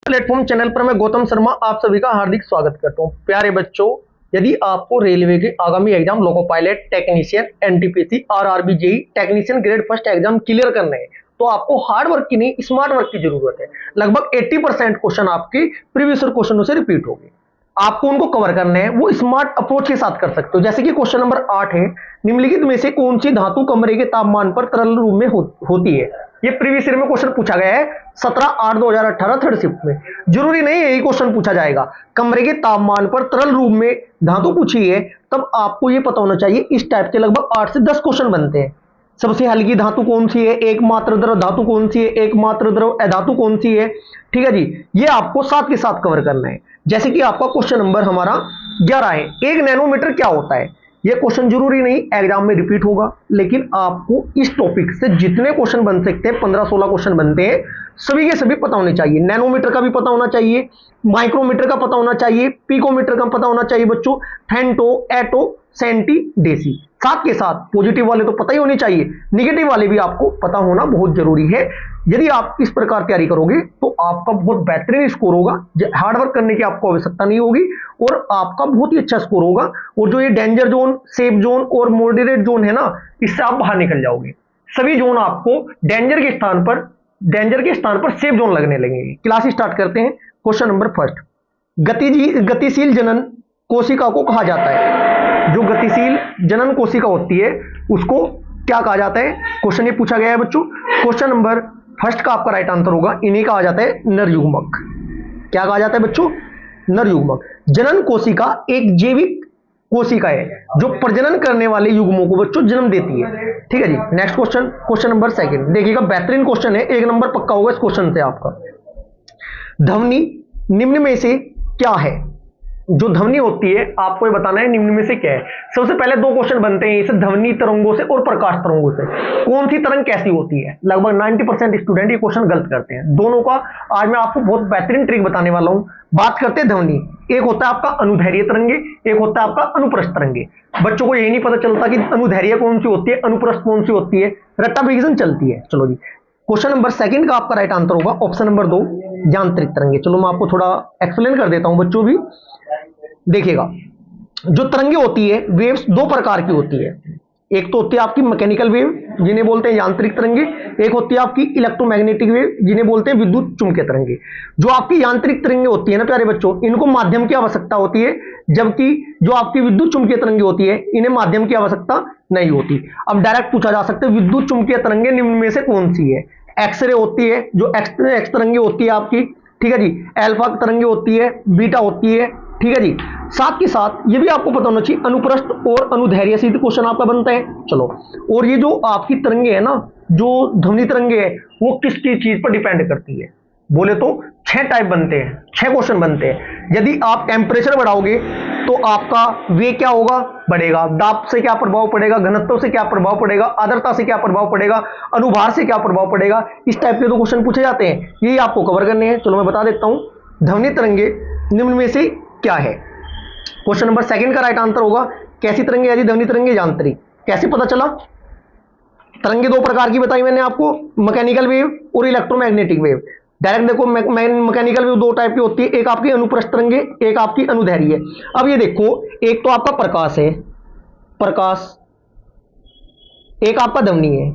Platform channel पर मैं गौतम शर्मा आप सभी का हार्दिक स्वागत करता हूं। प्यारे बच्चों, यदि आपको रेलवे के आगामी exam loco pilot technician NTPC और आरबीजेई technician grade first exam clear करने हैं तो आपको हार्ड वर्क की नहीं स्मार्ट वर्क की जरूरत है। लगभग 80% क्वेश्चन आपके प्रीवियस क्वेश्चनों से रिपीट होंगे। आपको उनको कवर करने हैं, वो स्मार्ट अप्रोच के साथ कर सकते हो। जैसे कि क्वेश्चन नंबर 8 है, निम्नलिखित में से कौन सी धातु कमरे के तापमान पर तरल रूप में होती है। ये प्रीवियस ईयर में क्वेश्चन पूछा गया है 17/8/2018 थर्ड शिफ्ट में। जरूरी नहीं है यही क्वेश्चन पूछा जाएगा। कमरे के तापमान पर तरल रूप में धातु पूछी है तब आपको यह पता होना चाहिए। इस टाइप के लगभग 8 से 10 क्वेश्चन बनते हैं। सबसे हल्की धातु कौन सी है, एकमात्र द्रव धातु कौन सी है, एकमात्र द्रव अधातु कौन सी है। ठीक है जी, ये आपको साथ के साथ कवर करना है। जैसे कि आपका क्वेश्चन नंबर हमारा 11 है, 1 नैनोमीटर क्या होता है। यह क्वेश्चन जरूरी नहीं एग्जाम में रिपीट होगा, लेकिन आपको इस टॉपिक से जितने क्वेश्चन बन सकते हैं 15-16 क्वेश्चन बनते हैं, सभी के सभी पता होने चाहिए। नैनोमीटर का भी पता होना चाहिए, माइक्रोमीटर का पता होना चाहिए, पिकोमीटर का पता होना चाहिए बच्चों, फेंटो, एटो, सेंटी, डेसी। साथ के साथ पॉजिटिव वाले तो पता ही होने चाहिए, निगेटिव वाले भी आपको पता होना बहुत जरूरी है। यदि आप इस प्रकार तैयारी करोगे तो आपका बहुत बेहतरीन स्कोर होगा। हार्डवर्क करने की आपको आवश्यकता नहीं होगी और आपका बहुत ही अच्छा स्कोर होगा। और जो ये डेंजर जोन, सेफ जोन और मॉडरेट जोन है ना, इससे आप बाहर निकल जाओगे। सभी जोन आपको डेंजर के स्थान पर सेफ जोन लगने लगेंगे। क्लास स्टार्ट करते हैं। क्वेश्चन नंबर फर्स्ट, गतिशील जनन कोशिका को कहा जाता है। जो गतिशील जनन कोशिका होती है उसको क्या कहा जाता है, क्वेश्चन ये पूछा गया है बच्चों। क्वेश्चन नंबर फर्स्ट का आपका राइट आंसर होगा, इन्हें कहा जाता है नरयुग्मक। क्या कहा जाता है बच्चों, नरयुग्मक। जनन कोशिका एक जैविक कोशिका है जो प्रजनन करने वाले युग्मों को बच्चों जन्म देती है। ठीक है जी, next question, question number second देखिएगा, बेहतरीन क्वेश्चन है, 1 नंबर पक्का होगा इस क्वेश्चन से आपका। ध्वनि निम्न में से क्या है। जो ध्वनि होती है आपको ये बताना है निम्न में से क्या है। सबसे पहले 2 क्वेश्चन बनते हैं इसे ध्वनि तरंगों से और प्रकाश तरंगों से। कौन सी तरंग कैसी होती है। लगभग 90% स्टूडेंट ये क्वेश्चन गलत करते हैं। दोनों का आज मैं आपको बहुत बेहतरीन ट्रिक बताने वाला हूं। बात करते हैं ध्वनि, एक होता है आपका अनुदैर्घ्य तरंगे, एक होता है आपका अनुप्रस्थ तरंगे। बच्चों को यही नहीं पता चलता कि अनुदैर्घ्य कौन सी होती है, अनुप्रस्थ कौन सी होती है, रट्टाफिकेशन चलती है। चलो जी, क्वेश्चन नंबर सेकंड का आपका राइट आंसर होगा ऑप्शन नंबर 2 यांत्रिक तरंगे। चलो मैं आपको थोड़ा एक्सप्लेन कर देता हूं बच्चों भी। देखिएगा, जो तरंगे होती है वेव्स 2 प्रकार की होती है। एक तो होती है आपकी मैकेनिकल वेव जिन्हें बोलते हैं यांत्रिक तरंगे, एक होती है आपकी इलेक्ट्रोमैग्नेटिक वेव जिन्हें बोलते हैं विद्युत चुंबकीय तरंगे। जो आपकी यांत्रिक तरंगे होती है ना प्यारे बच्चों, इनको माध्यम की आवश्यकता होती है, जबकि जो आपकी विद्युत चुंबकीय तरंगे होती है इन्हें माध्यम की आवश्यकता नहीं होती। अब डायरेक्ट पूछा जा सकता है विद्युत चुंबकीय तरंगे निम्न में से कौन सी है। एक्सरे होती है, जो एक्स तरंगे होती है आपकी, ठीक है जी, अल्फा तरंगे होती है, बीटा होती है, ठीक है जी। साथ के साथ ये भी आपको पता होना चाहिए अनुप्रस्थ और अनुदैर्घ्य सीधे क्वेश्चन आपका बनता है। चलो, और ये जो आपकी तरंगे है ना, जो ध्वनि तरंगे है, वो किसकी चीज पर डिपेंड करती है। बोले तो 6 टाइप बनते हैं, 6 क्वेश्चन बनते हैं। यदि आप टेम्परेचर बढ़ाओगे तो आपका वेग क्या होगा, बढ़ेगा। दाब से क्या प्रभाव पड़ेगा, घनत्व से क्या प्रभाव पड़ेगा, आर्द्रता से क्या प्रभाव पड़ेगा, अनुभार से क्या प्रभाव पड़ेगा। इस टाइप के 2 क्वेश्चन पूछे जाते हैं, यही आपको कवर करने हैं। चलो मैं बता देता हूं, ध्वनि तरंगे निम्न में से क्या है। क्वेश्चन नंबर सेकंड का राइट आंसर होगा कैसी तरंगे है जी, ध्वनि तरंगे यांत्रिक। कैसे पता चला, तरंगे 2 प्रकार की बताई मैंने आपको, मैकेनिकल वेव और इलेक्ट्रोमैग्नेटिक वेव। डायरेक्ट देखो, मैकेनिकल वेव 2 टाइप की होती है, एक आपकी अनुप्रस्थ तरंगे, एक आपकी अनुदैर्घ्य। अब ये देखो, एक तो आपका प्रकाश है, प्रकाश, एक आपका ध्वनि है,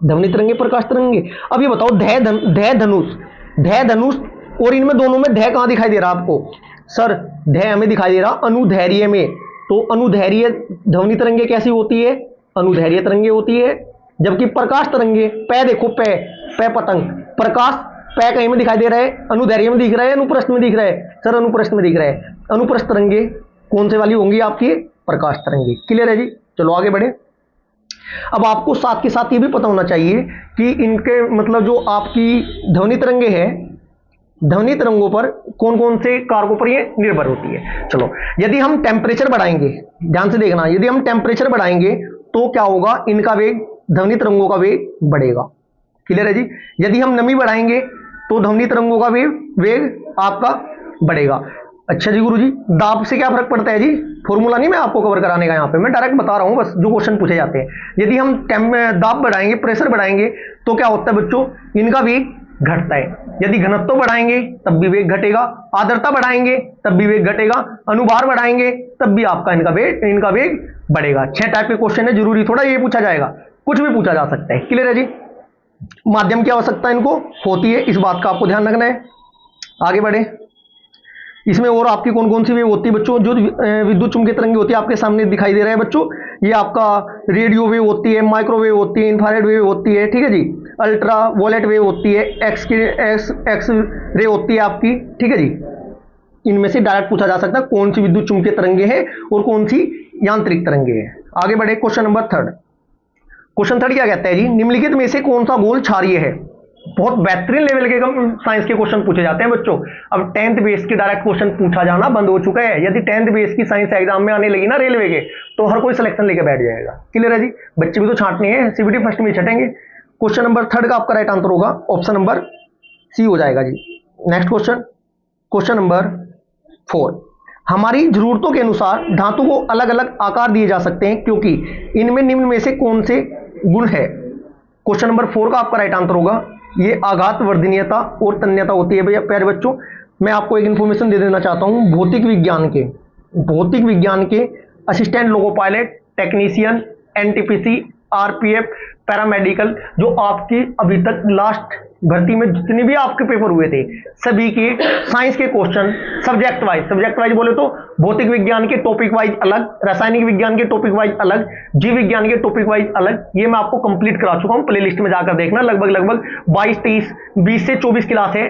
ध्वनि तरंगे, प्रकाश तरंगे। अब ये बताओ ध्य धनुष, और इनमें दोनों में ध्य कहां दिखाई दे रहा आपको। सर ध्य हमें दिखाई दे रहा अनुदैर्घ्य में। तो अनुदैर्घ्य ध्वनि तरंगे कैसी होती है, अनुदैर्घ्य तरंगे होती है। जबकि प्रकाश तरंगे, पै देखो, पै पतंग, प्रकाश पै कहीं में दिखाई दे रहा है, अनुदैर्घ्य में दिख रहा है, अनुप्रस्थ में दिख रहा है। सर अनुप्रस्थ में दिख रहा है। अनुप्रस्थ तरंगे कौन से वाली होंगी आपकी, प्रकाश तरंगे। क्लियर है जी, चलो आगे बढ़े। अब आपको साथ के साथ ये भी पता होना चाहिए कि इनके मतलब जो आपकी ध्वनि तरंगे है, ध्वनि तरंगों पर कौन कौन से कारकों पर ये निर्भर होती है। चलो, यदि हम टेम्परेचर बढ़ाएंगे, ध्यान से देखना, यदि हम टेम्परेचर बढ़ाएंगे तो क्या होगा, इनका वेग, ध्वनि तरंगों का वेग बढ़ेगा। क्लियर है जी। यदि हम नमी बढ़ाएंगे तो ध्वनि तरंगों का वेग आपका बढ़ेगा। अच्छा जी गुरुजी, दाब से क्या फर्क पड़ता है जी, फॉर्मूला नहीं मैं आपको कवर कराने का, यहाँ पे मैं डायरेक्ट बता रहा हूं बस जो क्वेश्चन पूछे जाते हैं। यदि हम दाब बढ़ाएंगे, प्रेशर बढ़ाएंगे तो क्या होता है बच्चों, इनका वेग घटता है। यदि घनत्व बढ़ाएंगे तब भी वेग घटेगा, आर्द्रता बढ़ाएंगे तब भी वेग घटेगा, अनुभार बढ़ाएंगे तब भी आपका इनका वेग बढ़ेगा। 6 टाइप के क्वेश्चन है, जरूरी थोड़ा ये पूछा जाएगा, कुछ भी पूछा जा सकता है। क्लियर है जी। माध्यम की आवश्यकता इनको होती है, इस बात का आपको ध्यान रखना है। आगे बढ़े। इसमें और आपकी कौन कौन सी वेव होती है बच्चों? जो विद्युत चुंबकीय तरंगे होती है आपके सामने दिखाई दे रहा है बच्चों, ये आपका रेडियो वेव होती है, माइक्रोवेव होती है, इंफ्रारेड वेव होती है, ठीक है जी, अल्ट्रा वॉयलेट वेव होती है, एक्स रे होती है आपकी, ठीक है जी। इनमें से डायरेक्ट पूछा जा सकता है कौन सी विद्युत चुंबकीय तरंगे हैं और कौन सी यांत्रिक तरंगे हैं। आगे बढ़े। Question number 3। क्वेश्चन 3 क्या कहता है जी? निम्नलिखित में से कौन सा गोल क्षारीय है? बहुत बेहतरीन लेवल के साइंस के क्वेश्चन पूछे जाते हैं बच्चों। अब 10th बेस के डायरेक्ट क्वेश्चन पूछा जाना बंद हो चुका है। यदि 10th बेस की साइंस एग्जाम में आने लगी ना रेलवे के, तो हर कोई सिलेक्शन लेके बैठ जाएगा। क्लियर है जी। बच्चे भी तो छांटने हैं, सीबीटी फर्स्ट में छटेंगे। क्वेश्चन नंबर 3 का आपका राइट आंसर होगा ऑप्शन नंबर सी हो जाएगा जी। Next question, question number 4। हमारी जरूरतों के अनुसार धातु को अलग अलग आकार दिए जा सकते हैं क्योंकि इनमें निम्न में से कौन से गुण है? क्वेश्चन नंबर 4 का आपका राइट आंसर होगा ये आघात वर्धनीयता और तन्यता होती है। भैया प्यारे बच्चों, मैं आपको एक इंफॉर्मेशन दे देना चाहता हूं। भौतिक विज्ञान के assistant loco pilot, technician, NTPC, RPF, paramedical, जो आपकी अभी तक लास्ट भर्ती में जितने भी आपके पेपर हुए थे, सभी के साइंस के क्वेश्चन सब्जेक्ट वाइज बोले तो भौतिक विज्ञान के टॉपिक वाइज अलग, रासायनिक विज्ञान के टॉपिक वाइज अलग, जीव विज्ञान के टॉपिक वाइज अलग, ये मैं आपको कंप्लीट करा चुका हूं। प्लेलिस्ट में जाकर देखना। लगभग 22, 20 से 24 क्लास है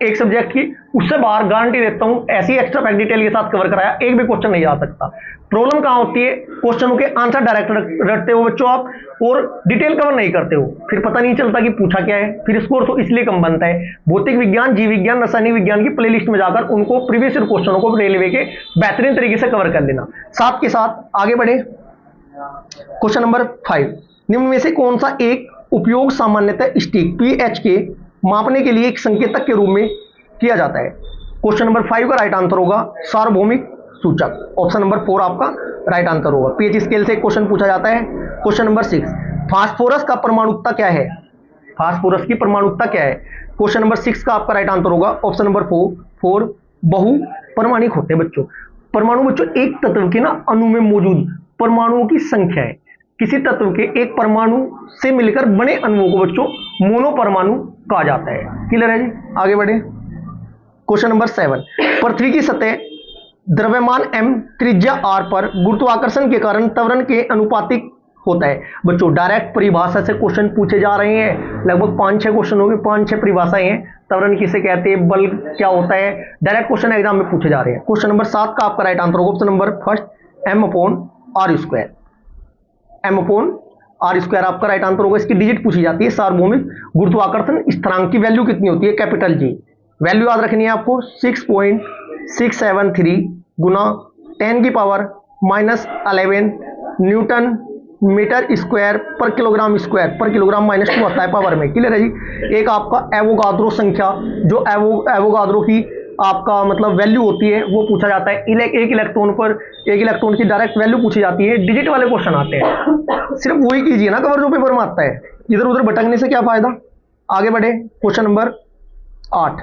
एक सब्जेक्ट की। उससे बाहर गारंटी देता हूं ऐसी एक्स्ट्रा पैक डिटेल के साथ कवर कराया, एक भी क्वेश्चन नहीं आ सकता। प्रॉब्लम कहां होती है? क्वेश्चनों के आंसर डायरेक्ट रखते हो बच्चों आप और डिटेल कवर नहीं करते हो, फिर पता नहीं चलता कि पूछा क्या है, फिर स्कोर तो इसलिए कम बनता है। भौतिक विज्ञान, जीव विज्ञान, रासायनिक विज्ञान की प्लेलिस्ट में जाकर उनको प्रीवियस ईयर क्वेश्चनों को रेलवे के बेहतरीन तरीके से कवर कर लेना। साथ के साथ आगे बढ़े। Question number 5। निम्न में से कौन सा एक उपयोग सामान्यतः स्टिक पीएच के मापने के लिए एक संकेतक के रूप में किया जाता है? क्वेश्चन नंबर 5 का राइट आंसर होगा सार्वभौमिक सूचक। ऑप्शन नंबर 4 आपका राइट आंसर होगा। पीएच स्केल से क्वेश्चन पूछा जाता है। Question number 6। फास्फोरस का परमाणुकता क्या है? फास्फोरस की परमाणुकता क्या है? क्वेश्चन नंबर 6 का आपका राइट आंसर होगा ऑप्शन नंबर 4 बहु परमाणिक होते हैं बच्चों। परमाणु बच्चों एक तत्व के ना अणु में मौजूद परमाणुओं की संख्या है। किसी तत्व के एक परमाणु से मिलकर बने अणुओं को बच्चों मोनो परमाणु कहा जाता है। क्लियर है जी। आगे बढ़े। Question number 7। पृथ्वी की सतह द्रव्यमान m त्रिज्या r पर गुरुत्वाकर्षण के कारण त्वरण के अनुपातिक होता है। बच्चों डायरेक्ट परिभाषा से क्वेश्चन पूछे जा रहे हैं। लगभग 5-6 क्वेश्चन हो गए, 5-6 परिभाषाएं हैं। त्वरण किसे कहते हैं, बल क्या होता है, डायरेक्ट क्वेश्चन एग्जाम में पूछे जा रहे हैं। क्वेश्चन नंबर 7 का आपका राइट आंसर होगा ऑप्शन नंबर 1 m/r²। m/r² आपका राइट आंसर होगा। इसकी डिजिट पूछी जाती है। सार्वभौमिक गुरुत्वाकर्षण स्थिरांक की वैल्यू कितनी होती है? Capital G. वैल्यू याद रखनी है आपको 6.673 गुना 10⁻⁻11 न्यूटन मीटर स्क्वायर पर किलोग्राम -2 आता है पावर में। क्लियर है जी। एक आपका एवोगाद्रो संख्या, जो एवोगाद्रो की आपका मतलब वैल्यू होती है वो पूछा जाता है। एक इलेक्ट्रॉन की डायरेक्ट वैल्यू पूछी जाती है। डिजिट वाले क्वेश्चन आते हैं, सिर्फ वही कीजिए ना कवर जो पेपर में आता है, इधर उधर भटकने से क्या फायदा। आगे बढ़े। Question number 8।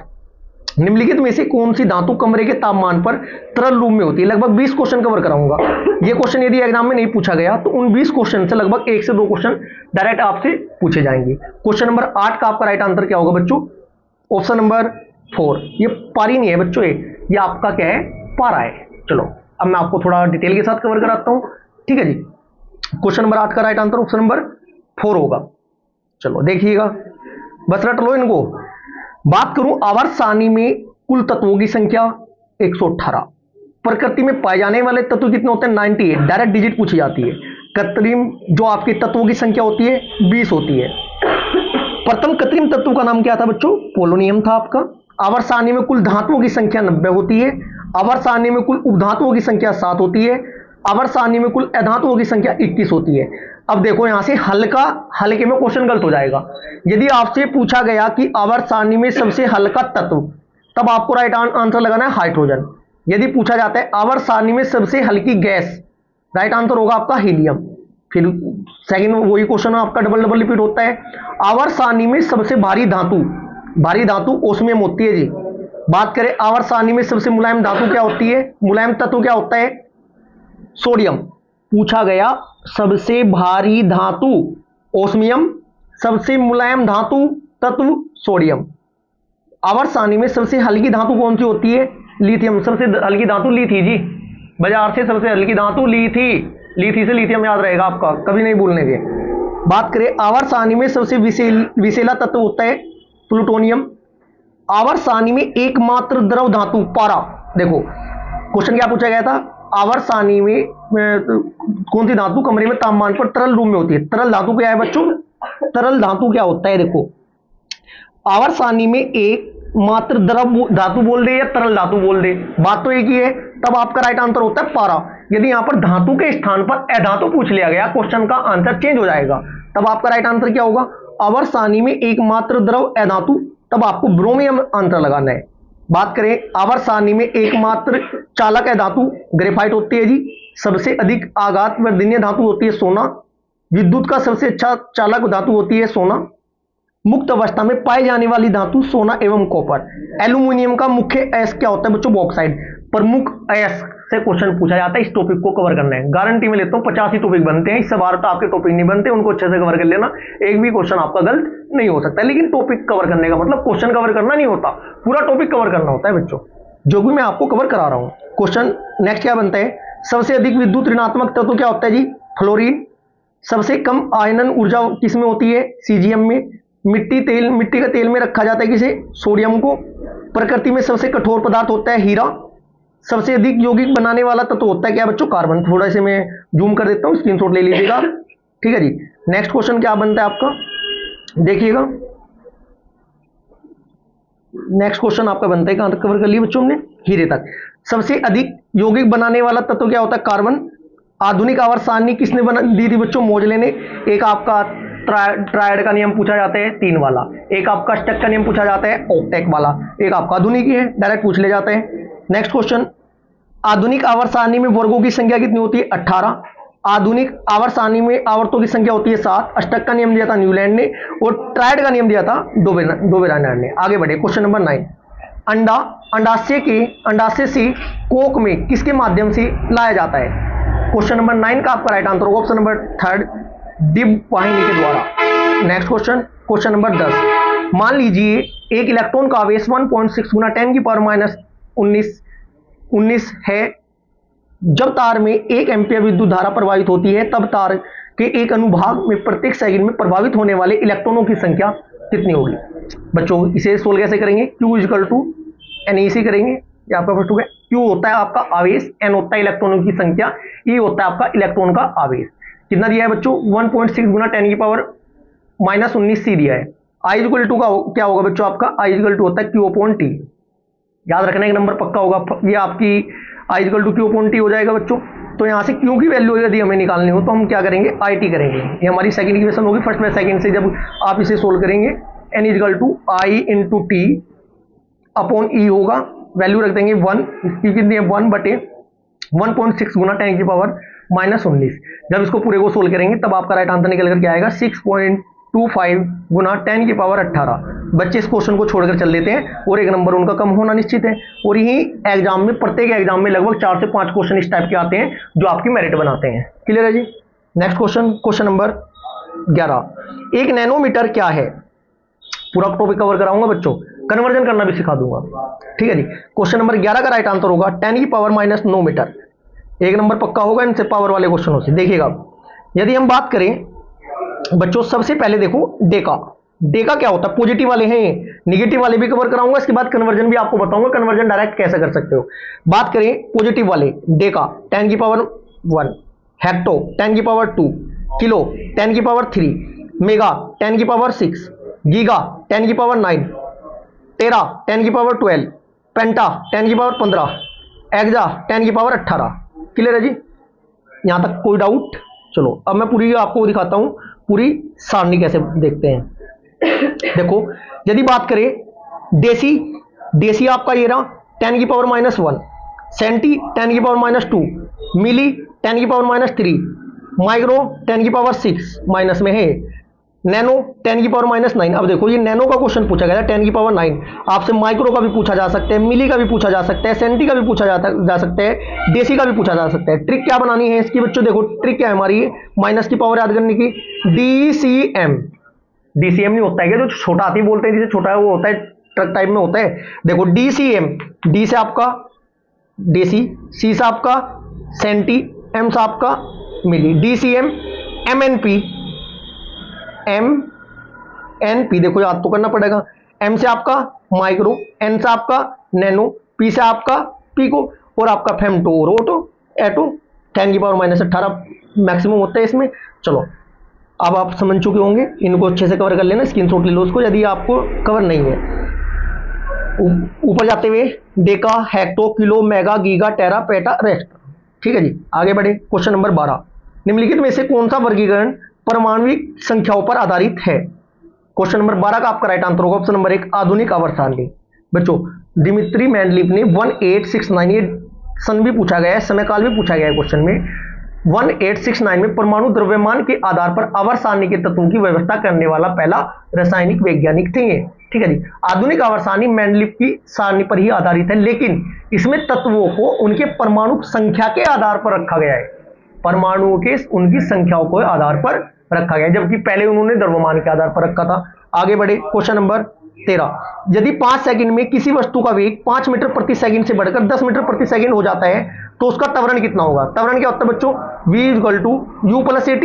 निम्नलिखित में से कौन सी धातु कमरे के तापमान पर तरल रूप में होती है? लगभग 20 क्वेश्चन कवर कराऊंगा। ये क्वेश्चन यदि एग्जाम में नहीं पूछा गया तो उन 20 क्वेश्चन से लगभग 1 से 2 क्वेश्चन डायरेक्ट आपसे पूछे जाएंगे। क्वेश्चन नंबर 8 का आपका राइट आंसर क्या होगा बच्चों? Option number 4। ये पारी नहीं है बच्चों, ये आपका क्या है, पारा है। चलो अब मैं आपको थोड़ा डिटेल के साथ कवर कराता हूं। ठीक है जी। क्वेश्चन नंबर 8 का राइट आंसर ऑप्शन नंबर 4 होगा। चलो देखिएगा, बस रट लो इनको। बात करूं आवर्त सारणी में कुल तत्वों की संख्या 118। प्रकृति में पाए जाने वाले तत्व कितने होते हैं? 98। डायरेक्ट डिजिट पूछी जाती है। कृत्रिम जो आपके तत्वों की संख्या होती है 20 होती है। प्रथम कृत्रिम तत्व का नाम क्या था बच्चों? पोलोनियम था आपका। आवर्त सारणी में कुल धातुओं की संख्या 90 होती है। आवर्त सारणी में कुल उपधातुओं की संख्या 7 होती है। आवर्त सारणी में कुल अधातुओं की संख्या 21 होती है। अब देखो यहां से हल्के में क्वेश्चन गलत हो जाएगा। यदि आपसे पूछा गया कि आवर्त सारणी में सबसे हल्का तत्व, तब आपको राइट आंसर लगाना है हाइड्रोजन। यदि पूछा जाता है आवर्त सारणी में सबसे हल्की गैस, राइट आंसर होगा आपका हीलियम। फिर सेकंड वही क्वेश्चन आपका डबल रिपीट होता है। आवर्त सारणी में सबसे भारी धातु, भारी धातु ओस्मियम होती है जी। बात करें आवर्त सारणी में सबसे मुलायम धातु क्या होती है, मुलायम तत्व क्या होता है, सोडियम। पूछा गया सबसे भारी धातु ओस्मियम, सबसे मुलायम धातु तत्व सोडियम। आवर्त सारणी में सबसे हल्की धातु कौन सी होती है, लिथियम। सबसे हल्की धातु लिथी जी, बाजार से सबसे हल्की धातु लिथी, लिथी से लिथियम याद रहेगा आपका, कभी नहीं भूलने के। बात करें आवर्त सारणी में सबसे विषैला तत्व होता है प्लूटोनियम। आवर्त सारणी में एकमात्र द्रव धातु पारा। देखो क्वेश्चन क्या पूछा गया था, आवर्त सारणी में कौन सी धातु कमरे में तापमान पर तरल रूप में होती है। तरल धातु क्या है बच्चों, तरल धातु क्या होता है, देखो आवर्त सारणी में एक मात्र द्रव धातु बोल दे या तरल धातु बोल दे, बात तो एक ही है, तब आपका राइट आंसर होता है पारा। यदि यहां पर धातु के स्थान पर अधातु पूछ लिया गया, क्वेश्चन का आंसर चेंज हो जाएगा, तब आपका राइट आंसर क्या होगा, आवर्त सारणी में एकमात्र द्रव अधातु, तब आपको ब्रोमियम आंसर लगाना है। बात करें आवर्त सारणी में एकमात्र चालक अधातु ग्रेफाइट होती है जी। सबसे अधिक आघात वर्धनीय धातु होती है सोना। विद्युत का सबसे अच्छा चालक धातु होती है सोना। मुक्त अवस्था में पाई जाने वाली धातु सोना एवं कॉपर। एल्यूमिनियम का मुख्य अयस्क क्या होता है बच्चों, बॉक्साइड। प्रमुख अयस्क से क्वेश्चन पूछा जाता है, इस टॉपिक को कवर करना है। गारंटी में लेता हूं 50 ही टॉपिक बनते हैं, इससे बाहर तो आपके टॉपिक नहीं बनते, उनको अच्छे से कवर कर लेना, एक भी क्वेश्चन आपका गलत नहीं हो सकता। लेकिन टॉपिक कवर करने का मतलब क्वेश्चन कवर करना नहीं होता, पूरा टॉपिक कवर करना होता है बच्चों, जो भी मैं आपको कवर करा रहा हूं। क्वेश्चन नेक्स्ट क्या बनता है, सबसे अधिक विद्युत ऋणात्मक तत्व क्या होता है जी, फ्लोरीन। सबसे कम आयनन ऊर्जा किसमें होती है, सीजियम में। मिट्टी का तेल में रखा जाता है किसे, सोडियम को। प्रकृति में सबसे कठोर पदार्थ होता है हीरा। सबसे अधिक यौगिक बनाने वाला तत्व होता है क्या बच्चों, कार्बन। थोड़ा से मैं जूम कर देता हूं, स्क्रीनशॉट ले लीजिएगा, ठीक है जी। नेक्स्ट क्वेश्चन क्या बनता है आपका, देखिएगा नेक्स्ट क्वेश्चन आपका बनता है, कहां तक कवर कर लिया बच्चों हमने, हीरे तक। सबसे अधिक यौगिक बनाने वाला तत्व क्या होता है, कार्बन। आधुनिक आवर्त सारणी किसने दी थी बच्चों, मोजले ने। एक आपका ट्रायड का नियम पूछा जाता है 3 वाला, एक आपका स्टक का नियम पूछा जाता है ऑक्टेट वाला, एक आपका आधुनिक ही है, डायरेक्ट पूछ ले जाते हैं। नेक्स्ट क्वेश्चन, आधुनिक आवर्त सारणी में वर्गों की संख्या कितनी होती है, 18। आधुनिक आवर्त सारणी में आवर्तों की संख्या होती है 7। स्टक का नियम दिया था न्यूलैंड ने, और ट्रायड का नियम दिया था डोबेरानर ने। आगे बढ़े, क्वेश्चन नंबर 9। अंडाशय से कोक में किसके माध्यम से लाया जाता है। क्वेश्चन नंबर 9 का आपका राइट आंसर होगा ऑप्शन नंबर 3, डिब वाहिनी के द्वारा। Next question, question number 10। मान लीजिए एक इलेक्ट्रॉन का आवेश 1.6 गुना 10 की पावर माइनस 19 है। जब तार में 1 एम्पीयर विद्युत धारा प्रवाहित होती है, तब तार के एक अनुभाग में प्रत्येक सेकंड में प्रभावित होने वाले इलेक्ट्रॉनों की संख्या कितनी होगी। बच्चों इसे सोल्व कैसे करेंगे, Q इक्वल टू NEC करेंगे, ये आपका फर्स्ट हो गया। Q होता है आपका आवेश, N होता है इलेक्ट्रॉनों की संख्या, E होता है आपका इलेक्ट्रॉन का आवेश। कितना दिया है बच्चों, 1.6 गुना 10 की पावर माइनस 19 दिया है। I इक्वल टू का क्या होगा बच्चों, आपका I इक्वल टू होता है Q अपॉन T। याद रखने का नंबर पक्का होगा, ये आपकी I equal to Q upon T हो जाएगा बच्चों। तो यहाँ से Q की वैल्यू यदि हमें निकालनी हो तो हम क्या करेंगे, IT करेंगे। ये हमारी सेकंड इक्वेशन होगी, फर्स्ट में सेकंड से जब आप इसे सोल्व करेंगे, N equal to I into T upon E होगा, वैल्यू रख देंगे 1, इसकी कितनी है 1 बटे 1.6 गुना 10 की पावर माइनस 19। जब इसको पूरे को सोल्व करेंगे तब आपका राइट आंसर निकल करके आएगा 6.25 गुना 10 की पावर 18। बच्चे इस क्वेश्चन को छोड़कर चल देते हैं और एक नंबर उनका कम होना निश्चित है। और यही एग्जाम में, प्रत्येक एग्जाम में लगभग 4 से 5 क्वेश्चन इस टाइप के आते हैं जो आपकी मेरिट बनाते हैं। क्लियर है जी। Next question, question number 11। एक नैनोमीटर क्या है, पूरा टॉपिक कवर कराऊंगा बच्चों, कन्वर्जन करना भी सिखा दूंगा, ठीक है जी। क्वेश्चन नंबर 11 का राइट आंसर होगा 10 की पावर माइनस 9 मीटर। एक नंबर पक्का होगा इनसे पावर वाले क्वेश्चनों से। देखिएगा, यदि हम बात करें बच्चों, सबसे पहले देखो डेका। डेका क्या होता है, पॉजिटिव वाले हैं, निगेटिव वाले भी कवर कराऊंगा, इसके बाद कन्वर्जन भी आपको बताऊंगा, कन्वर्जन डायरेक्ट कैसे कर सकते हो। बात करें पॉजिटिव वाले, डेका 10 की पावर 1, हेक्टो 10 की पावर 2, किलो 10 की पावर 3, मेगा 10 की पावर 6, गीगा 10 की पावर 9, टेरा 10 की पावर 12, पेंटा 10 की पावर 15, एक्सा 10 की पावर 18। क्लियर है जी, यहां तक कोई डाउट। चलो अब मैं पूरी आपको दिखाता हूं, पूरी सारणी कैसे देखते हैं। देखो, यदि बात करें देसी आपका ये रहा 10 की पावर माइनस 1, सेंटी 10 की पावर माइनस 2, मिली 10 की पावर माइनस 3, माइक्रो 10 की पावर 6 माइनस में है, नैनो 10 की पावर -9। अब देखो ये नैनो का क्वेश्चन पूछा गया था 10 की पावर 9। आपसे माइक्रो का भी पूछा जा सकता है, मिली का भी पूछा जा सकता है, सेंटी का भी पूछा जा सकता है, डेसी का भी पूछा जा सकता है। ट्रिक क्या बनानी है इसकी बच्चों, देखो ट्रिक क्या है हमारी, माइनस की पावर याद करने की, डीसीएम। डीसीएम नहीं होता है क्या, जो छोटा हाथी बोलते हैं जिसे छोटा है वो होता है ट्रक टाइप में होता है। देखो डीसीएम, डी से आपका डेसी, सी से आपका सेंटी, एम से आपका milli, DCM. MNP, M N P, देखो याद तो करना पड़ेगा। एम से आपका माइक्रो, एन से आपका नैनो, पी से आपका पीको, और आपका फेमटो और ओटो एटो। 10 की पावर -18 मैक्सिमम होता है इसमें। चलो अब आप समझ चुके होंगे, इनको अच्छे से कवर कर लेना, स्क्रीनशॉट ले लो उसको यदि आपको कवर नहीं है। ऊपर जाते हुए deca, hecto, kilo, mega, giga, tera, peta, rector. ठीक है जी, आगे बढ़े। क्वेश्चन नंबर 12, निम्नलिखित में से कौन सा वर्गीकरण परमाणुविक संख्याओं पर आधारित है। क्वेश्चन नंबर 12 का आपका राइट आंसर होगा ऑप्शन नंबर 1, आधुनिक आवर्त सारणी। बच्चों दिमित्री मेंडलीव ने 1869, ये सन भी पूछा गया है, समय काल भी पूछा गया है क्वेश्चन में। 1869 में परमाणु द्रव्यमान के आधार पर आवर्त सारणी के तत्वों की व्यवस्था करने वाला पहला रासायनिक वैज्ञानिक थे ये। ठीक है जी, आधुनिक आवर्त सारणी मेंडलीव की सारणी पर ही आधारित है, लेकिन इसमें तत्वों को उनके परमाणु संख्या के आधार पर रखा गया है। परमाणुओं के उनकी संख्याओं को आधार पर रखा गया, जबकि पहले उन्होंने द्रव्यमान के आधार पर रखा था। आगे बढ़े। क्वेश्चन नंबर 13, यदि 5 सेकंड में किसी वस्तु का वेग 5 मीटर प्रति सेकंड से बढ़कर 10 मीटर प्रति सेकंड हो जाता है तो उसका त्वरण कितना होगा। त्वरण क्या होता है बच्चों, v = u + at।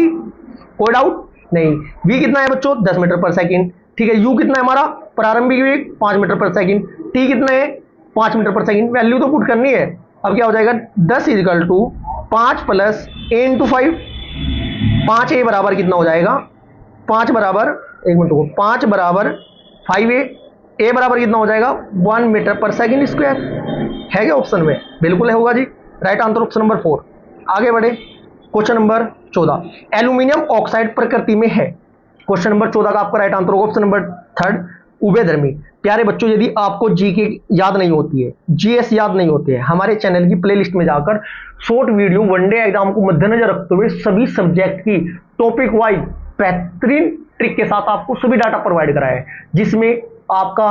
कोई डाउट नहीं। v कितना है बच्चों, 10 मीटर पर सेकंड। ठीक है, u कितना है हमारा प्रारंभिक वेग 5 मीटर पर सेकंड, t कितना है 5 मीटर पर सेकंड। वैल्यू तो पुट करनी है। अब क्या हो जाएगा, 10 = 5 + a × 5। 5a बराबर कितना हो जाएगा, 5 बराबर, एक मिनट को, 5 बराबर 5a, a बराबर कितना हो जाएगा 1 मीटर पर सेकंड स्क्वायर। है क्या ऑप्शन में, बिल्कुल है, होगा जी। Right answer option number 4। आगे बढ़े। क्वेश्चन नंबर 14, एल्यूमिनियम ऑक्साइड प्रकृति में है। क्वेश्चन नंबर 14 का आपका राइट आंसर होगा ऑप्शन नंबर 3, उभयधर्मी। प्यारे बच्चों यदि आपको जीके याद नहीं होती है, जीएस याद नहीं होती है, हमारे चैनल की प्लेलिस्ट में जाकर शॉर्ट वीडियो वनडे एग्जाम को मद्देनजर रखते हुए सभी सब्जेक्ट की टॉपिक वाइज बेहतरीन ट्रिक के साथ आपको सभी डाटा प्रोवाइड कराया है, जिसमें आपका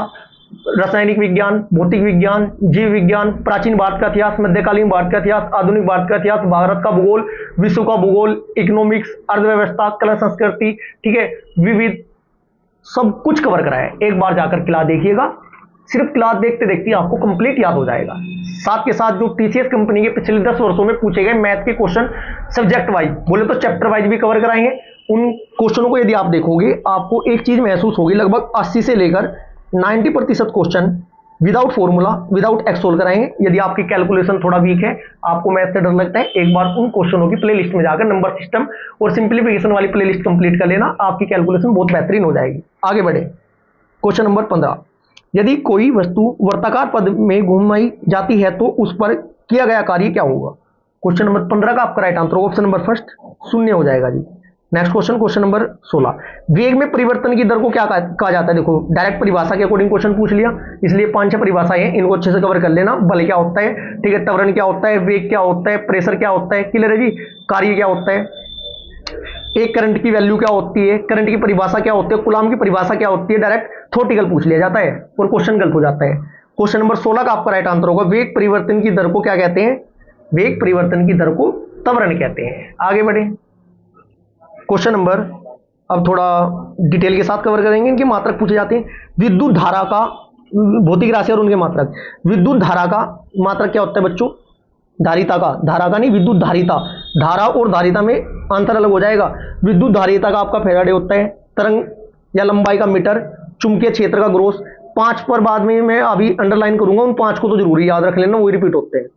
रासायनिक विज्ञान, भौतिक विज्ञान, जीव विज्ञान, प्राचीन भारत का इतिहास, मध्यकालीन भारत का इतिहास, आधुनिक भारत का इतिहास, भारत का भूगोल, विश्व का भूगोल, इकोनॉमिक्स, अर्थव्यवस्था, कला संस्कृति, ठीक है, विविध, सब कुछ कवर कराया है। एक बार जाकर क्लास देखिएगा, सिर्फ क्लास देखते देखते आपको कंप्लीट याद हो जाएगा। साथ के साथ जो टीसीएस कंपनी के पिछले 10 वर्षों में पूछे गए मैथ के क्वेश्चन सब्जेक्ट वाइज, बोले तो चैप्टर वाइज भी कवर कराएंगे। उन क्वेश्चनों को यदि आप देखोगे, आपको एक चीज महसूस होगी, लगभग 80 से लेकर 90% question without formula, without x solve कराएंगे। यदि आपकी कैलकुलेशन थोड़ा वीक है, आपको मैथ से डर लगता है, एक बार उन क्वेश्चनों की प्लेलिस्ट में जाकर नंबर सिस्टम और सिंप्लीफिकेशन वाली प्लेलिस्ट कंप्लीट कर लेना, आपकी कैलकुलेशन बहुत बेहतरीन हो जाएगी। आगे बढ़े। क्वेश्चन नंबर 15, यदि कोई वस्तु वर्ताकार पद में घुमाई जाती है तो उस पर किया गया कार्य क्या होगा। क्वेश्चन नंबर 15 का आपका राइट आंसर होगा ऑप्शन नंबर 1 शून्य हो जाएगा जी। नेक्स्ट क्वेश्चन, क्वेश्चन नंबर 16, वेग में परिवर्तन की दर को क्या कहा जाता है। देखो डायरेक्ट परिभाषा के अकॉर्डिंग क्वेश्चन पूछ लिया, इसलिए 5-6 परिभाषाएं हैं, इनको अच्छे से कवर कर लेना। बल क्या होता है, ठीक है, त्वरण क्या होता है, वेग क्या होता है, प्रेशर क्या होता है, क्लियर है जी, कार्य क्या होता है, एक करंट की वैल्यू क्या होती है, करंट की परिभाषा क्या होती है, कूलाम की परिभाषा क्या होती है, डायरेक्ट थ्योरेटिकल पूछ लिया जाता है और क्वेश्चन गलत हो जाता है। क्वेश्चन नंबर 16 का आपका राइट आंसर होगा, वेग परिवर्तन की दर को क्या कहते हैं, वेग परिवर्तन की दर को त्वरण कहते हैं। आगे बढ़े। क्वेश्चन नंबर अब थोड़ा डिटेल के साथ कवर करेंगे, इनके मात्रक पूछे जाते हैं। विद्युत धारा का, भौतिक राशि और उनके मात्रक। विद्युत धारा का मात्रक क्या होता है बच्चों, धारिता का, धारा का नहीं, विद्युत धारिता। धारा और धारिता में अंतर अलग हो जाएगा। विद्युत धारिता का आपका फैराडे होता है, तरंग या लंबाई का मीटर, चुंबकीय क्षेत्र का ग्रोस। 5 पर बाद में मैं अभी अंडरलाइन करूंगा, उन 5 को तो जरूरी याद रख लेना, वही रिपीट होते हैं।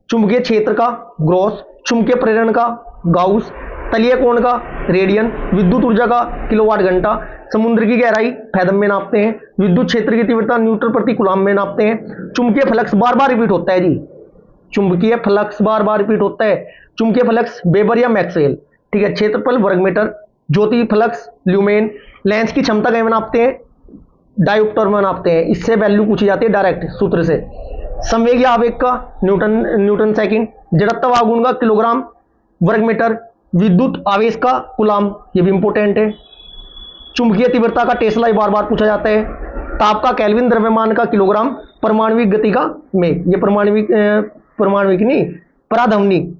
चुंबकीय क्षेत्र का ग्रोस, चुंबकीय प्रेरण का गाउस, तलीय कोण का रेडियन, विद्युत ऊर्जा का किलोवाट घंटा, समुद्र की गहराई फैथम में नापते हैं, विद्युत क्षेत्र की तीव्रता न्यूटन प्रति कूलम में नापते हैं। चुंबकीय फ्लक्स बार बार रिपीट होता है जी, चुंबकीय फ्लक्स बार बार रिपीट होता है। चुंबकीय फ्लक्स वेबर या मैक्सवेल, ठीक है, क्षेत्रफल वर्ग मीटर। ज्योति फ्लक्स ल्यूमेन। लेंस की क्षमता कैसे नापते हैं, डायोप्टर में नापते हैं। इससे वैल्यू पूछी जाती है डायरेक्ट सूत्र से। संवेग या आवेग का न्यूटन सेकंड। जड़त्व आघूर्ण का किलोग्राम वर्ग मीटर। विद्युत आवेश का कूलम, ये भी इंपॉर्टेंट है। चुंबकीय तीव्रता का टेस्ला बार बार पूछा जाता है। ताप का केल्विन, द्रव्यमान का किलोग्राम, परमाणविक गति का मेघ, ये परमाणविक नहीं, पराधमनिक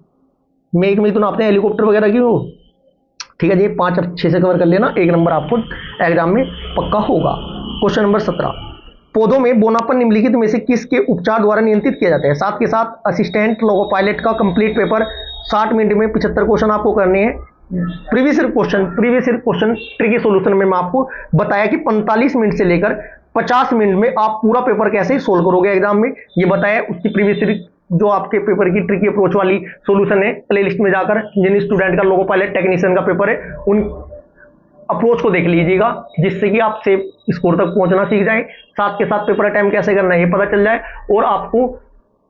मेघ में तो नापते हैं हेलीकॉप्टर वगैरह की हो। ठीक है जी, 5 अच्छे से कवर कर लेना, 1 नंबर आपको एग्जाम में पक्का होगा। क्वेश्चन नंबर 17, पौधों में बोनापन निम्नलिखित में से किसके उपचार द्वारा नियंत्रित किया जाता है। साथ के साथ असिस्टेंट लोगो पायलट का कंप्लीट पेपर 60 मिनट में 75 क्वेश्चन आपको करने हैं। Previous year question tricky solution में मैं आपको बताया कि 45 मिनट से लेकर 50 मिनट में आप पूरा पेपर कैसे सोल्व करोगे एग्जाम में, ये बताया। उसकी प्रीवियस ईयर जो आपके पेपर की ट्रिकी अप्रोच वाली सॉल्यूशन है, प्लेलिस्ट में जाकर जिन स्टूडेंट का लोगो पायलट टेक्नीशियन का पेपर है उन अप्रोच को देख लीजिएगा, जिससे कि आप सेफ स्कोर तक पहुंचना सीख जाएं। साथ के साथ पेपर अटेम्प्ट कैसे करना है ये पता चल जाए, और आपको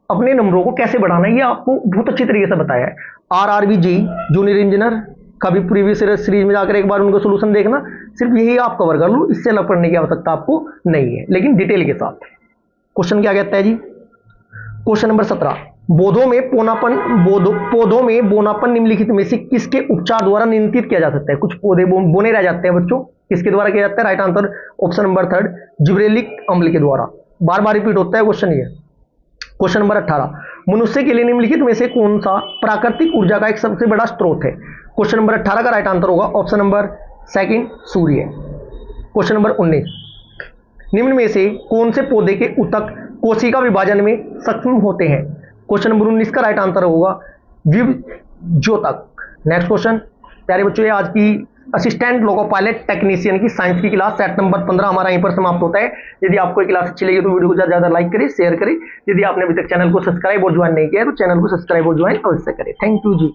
अपने नंबरों को कैसे बढ़ाना है ये आपको बहुत अच्छी तरीके से बताया है। आरआरबी जेईई जूनियर इंजीनियर का भी प्रीवियस ईयर सीरीज में जाकर एक बार उनका सॉल्यूशन देखना, सिर्फ यही आप कवर कर लो, इससे अलग पढ़ने की आवश्यकता आपको नहीं है, लेकिन डिटेल के साथ। क्वेश्चन क्या कहता है जी, क्वेश्चन नंबर 17, पौधों में बोनापन निम्नलिखित में से किसके उपचार द्वारा नियंत्रित किया जा सकता है। कुछ पौधे बोने रह जाते हैं बच्चों, किसके द्वारा किया जाता है, right answer option number 3 gibberellic अम्ल के द्वारा। बार बार रिपीट होता है क्वेश्चन ये। क्वेश्चन नंबर 18, मनुष्य के लिए निम्नलिखित में से कौन सा प्राकृतिक ऊर्जा का एक सबसे बड़ा स्रोत है। क्वेश्चन नंबर 18 का राइट आंसर होगा ऑप्शन नंबर 2 सूर्य। क्वेश्चन नंबर 19, निम्न में से कौन से पौधे के ऊतक कोशिका विभाजन में सक्षम होते हैं। क्वेश्चन नंबर 19 का राइट आंसर होगा विभज्योतक। नेक्स्ट क्वेश्चन प्यारे बच्चों, ये आज की असिस्टेंट लोको पायलट टेक्नीशियन की साइंस की क्लास सेट नंबर 15 हमारा यहीं पर समाप्त होता है। यदि आपको ये क्लास अच्छी लगी तो वीडियो को ज्यादा ज्यादा लाइक करें, शेयर करें। यदि आपने अभी तक चैनल को सब्सक्राइब और ज्वाइन नहीं किया है तो चैनल को सब्सक्राइब और ज्वाइन अवश्य करें। Thank you ji.